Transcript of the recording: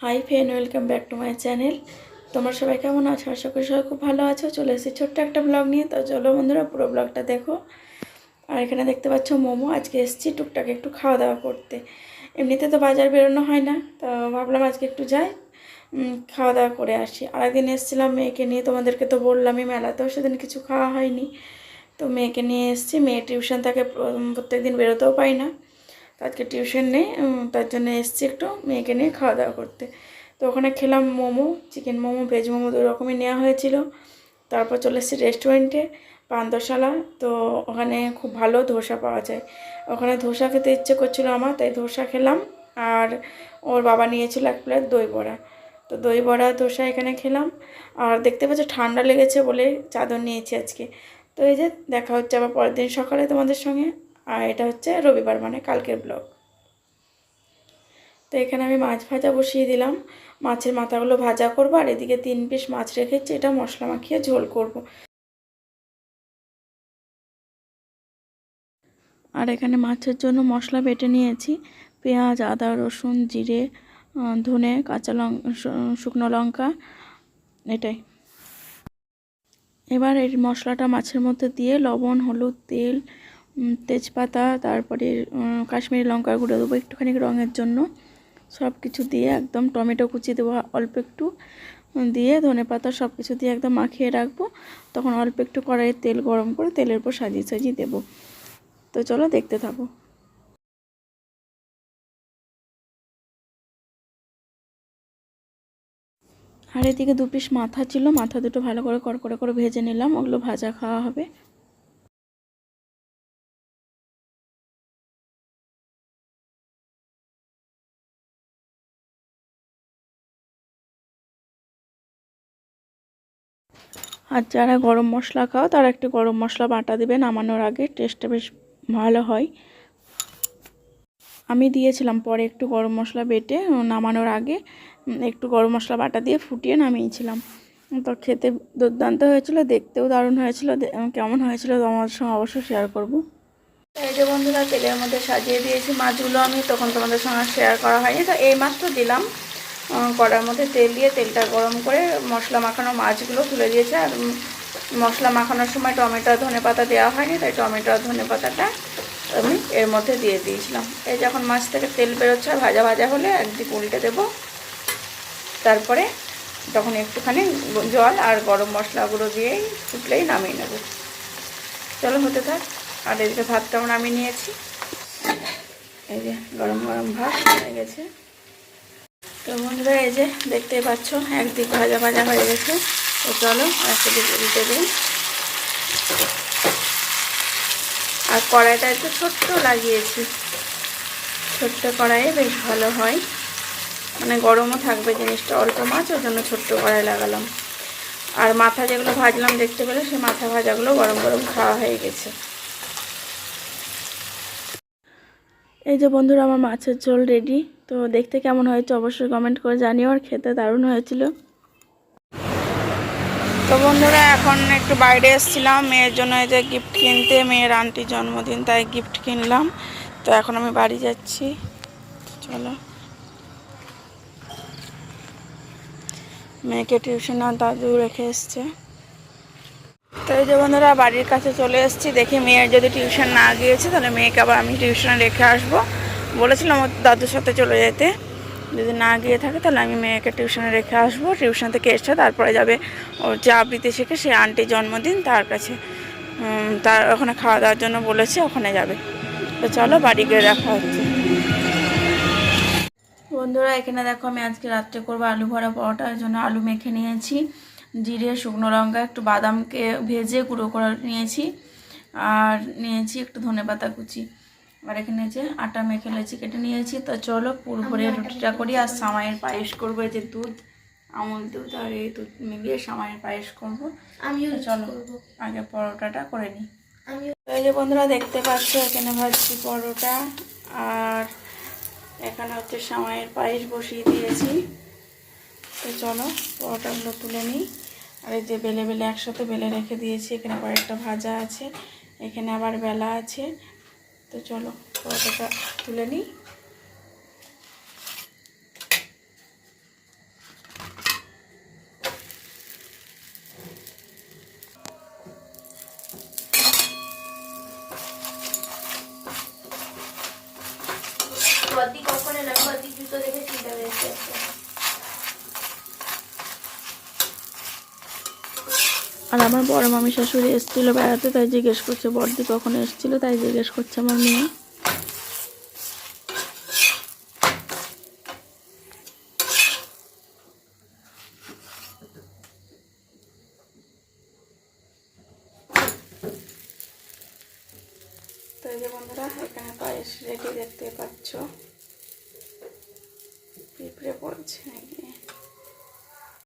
Hi friend, welcome back to my channel. তোমরা সবাই কেমন আছো? আশা করি সবাই খুব ভালো আছো। চলে এসেছি ছোট্ট একটা ব্লগ নিয়ে। তো চলো বন্ধুরা, পুরো ব্লগটা দেখো। আর এখানে দেখতে পাচ্ছ মোমো। আজকে এসেছি টুকটাক একটু খাওয়া দাওয়া করতে। এমনিতে তো বাজার বেরোনো হয় না, তো ভাবলাম আজকে একটু যাই, খাওয়া দাওয়া করে আসি। আরেকদিন এসেছিলাম মেয়েকে নিয়ে, তোমাদেরকে তো বললামই, মেলাতেও সেদিন কিছু খাওয়া হয়নি। তো মেয়েকে নিয়ে এসেছি। মেয়ে টিউশন থাকে, প্রত্যেক দিন বেরোতেও পাই না। তো আজকে টিউশন নেই, তার জন্য এসেছি একটু মেয়েকে নিয়ে খাওয়া দাওয়া করতে। তো ওখানে খেলাম মোমো, চিকেন মোমো, ভেজ মোমো, দু রকমই নেওয়া হয়েছিল। তারপর চলে এসেছি রেস্টুরেন্টে, পান্থশালা। তো ওখানে খুব ভালো ধোসা পাওয়া যায়। ওখানে ধোসা খেতে ইচ্ছে করছিল আমার, তাই ধোসা খেলাম। আর ওর বাবা নিয়েছিল 1 প্লেট দই বড়া। তো দই বড়া ধোসা এখানে খেলাম। আর দেখতে পাচ্ছি ঠান্ডা লেগেছে বলে চাদর নিয়েছি আজকে। তো এই যে দেখা হচ্ছে আবার পরের দিন সকালে তোমাদের সঙ্গে। আর এটা হচ্ছে রবিবার, মানে কালকের ব্লগ। তো এখানে আমি মাছ ভাজা বসিয়ে দিলাম। মাছের মাথাগুলো ভাজা করব, আর এদিকে 3 পিস মাছ রেখেছি, এটা মশলা মাখিয়ে ঝোল করব। আর এখানে মাছের জন্য মশলা বেটে নিয়েছি। পেঁয়াজ, আদা, রসুন, জিরে, ধনে, কাঁচা লঙ্কা, শুকনো লঙ্কা, এটাই। এবার এই মশলাটা মাছের মধ্যে দিয়ে লবণ, হলুদ, তেল, তেজপাতা, তারপরে কাশ্মীরি লঙ্কার গুঁড়ো দেবো একটুখানি রঙের জন্য। সব কিছু দিয়ে একদম, টমেটো কুচি দেবো অল্প একটু, দিয়ে ধনেপাতা সব কিছু দিয়ে একদম মাখিয়ে রাখবো। তখন অল্প একটু কড়াইয়ে তেল গরম করে তেলের উপর সাজিয়ে সাজিয়ে দেবো। তো চলো দেখতে থাকো। আর এদিকে 2 পিস মাথা ছিল, মাথা দুটো ভালো করে কড়কড়ে করে ভেজে নিলাম, ওগুলো ভাজা খাওয়া হবে। আর যারা গরম মশলা খাও তারা একটু গরম মশলা বাটা দেবে নামানোর আগে, টেস্টটা বেশ ভালো হয়। আমি দিয়েছিলাম পরে একটু গরম মশলা বেটে, নামানোর আগে একটু গরম মশলা বাটা দিয়ে ফুটিয়ে নামিয়েছিলাম। তো খেতে দুর্দান্ত হয়েছিল, দেখতেও দারুণ হয়েছিল। কেমন হয়েছিল তোমাদের সঙ্গে অবশ্যই শেয়ার করব। এই যে বন্ধুরা, তেলের মধ্যে সাজিয়ে দিয়েছি মাছগুলো। আমি তখন তোমাদের সঙ্গে শেয়ার করা হয়নি, তো এইমাত্র দিলাম। কড়ার মধ্যে তেল দিয়ে তেলটা গরম করে মশলা মাখানো মাছগুলো তুলে দিয়েছে। আর মশলা মাখানোর সময় টমেটো আর ধনেপাতা দেওয়া হয়নি, তাই টমেটো আর ধনেপাতাটা আমি এর মধ্যে দিয়ে দিয়েছিলাম। এই যখন মাছ থেকে তেল বেরোচ্ছে, ভাজা ভাজা হলে একদিকে উল্টে দেবো। তারপরে তখন একটুখানি জল আর গরম মশলাগুলো দিয়েই ফুটলেই নামিয়ে নেব। চলো হতে থাক। আর এদিকে ভাতটাও নামিয়ে নিয়েছি। এই যে গরম গরম ভাত হয়ে গেছে। তো বন্ধুরা, এই যে দেখতেই পাচ্ছ একদিক ভাজা ভাজা হয়ে গেছে। তো চলো একটা দিকে উল্টে দিই। আর কড়াইটা একটু ছোট্ট লাগিয়েছি, ছোট্ট কড়াইয়ে বেশ ভালো হয়, মানে গরমও থাকবে জিনিসটা। অল্প মাছ, ওই জন্য ছোট্ট কড়াই লাগালাম। আর মাথা যেগুলো ভাজলাম দেখতে পেলে, সে মাথা ভাজাগুলো গরম গরম খাওয়া হয়ে গেছে। এই যে বন্ধুরা, আমার মাছের ঝোল রেডি। তো দেখতে কেমন হয়েছে অবশ্যই কমেন্ট করে জানিও। আর খেতে দারুণ হয়েছিল। তো বন্ধুরা, এখন একটু বাইরে এসেছিলাম মেয়ের জন্য, এই যে গিফট কিনতে। মেয়ের আন্টির জন্মদিন, তাই গিফট কিনলাম। তো এখন আমি বাড়ি যাচ্ছি। চলো, মেয়েকে টিউশন আর দাদু রেখে এসছে। তো এই যে বন্ধুরা, বাড়ির কাছে চলে এসেছি। দেখি মেয়ের যদি টিউশন না গিয়েছে, তাহলে মেয়েকে আবার আমি টিউশনে রেখে আসবো। বলেছিলাম ওর দাদুর সাথে চলে যেতে, যদি না গিয়ে থাকে তাহলে আমি মেয়েকে টিউশনে রেখে আসবো। টিউশন থেকে এসে তারপরে যাবে ওর যে আবৃত্তি শেখে, সে আন্টির জন্মদিন, তার কাছে। তার ওখানে খাওয়া দাওয়ার জন্য বলেছে, ওখানে যাবে। তো চলো বাড়ি গিয়ে দেখা হচ্ছে। বন্ধুরা, এখানে দেখো আমি আজকে রাত্রে করবো আলু ভরা পরোটা। এর জন্য আলু মেখে নিয়েছি, জিরে, শুকনো লঙ্কা, একটু বাদামকে ভেজে গুঁড়ো করে নিয়েছি, আর নিয়েছি একটু ধনেপাতা কুচি। আর এখানে যে আটা মেখে লেছি কেটে নিয়েছি। তো চলো পুর ভরে রুটিটা করি। আর সামাইয়ের পায়েস করবো, এই যে দুধ, আমুল দুধ আর এই দুধ মিলিয়ে সামাইয়ের পায়েস করবো। আমিও চলো আগে পরোটাটা করে নিই। এই যে বন্ধুরা, দেখতে পাচ্ছ এখানে ভাজছি পরোটা, আর এখানে হচ্ছে সামাইয়ের পায়েস বসিয়ে দিয়েছি। তো চলো পরোটাগুলো তুলে নিই। আর এই যে বেলে বেলে একসাথে বেলে রেখে দিয়েছি। এখানে কয়েকটা ভাজা আছে, এখানে আবার বেলা আছে। তো চলো পরোটাটা তুলে নিই। বদ্দি কখন এলো, আমি বদ্দি জুতো দেখে চিন্তা পেয়েছি। আর আমার বড় মামি শাশুড়ি এসেছিলো বেড়াতে, তাই জিজ্ঞেস করছে বড়দি কখন এসেছিলো, তাই জিজ্ঞেস করছে আমার মেয়ে। তো এই যে বন্ধুরা, এখানে পায়েস রেডি, দেখতে পাচ্ছ। পিঁপড়ে পড়ছে নাকি।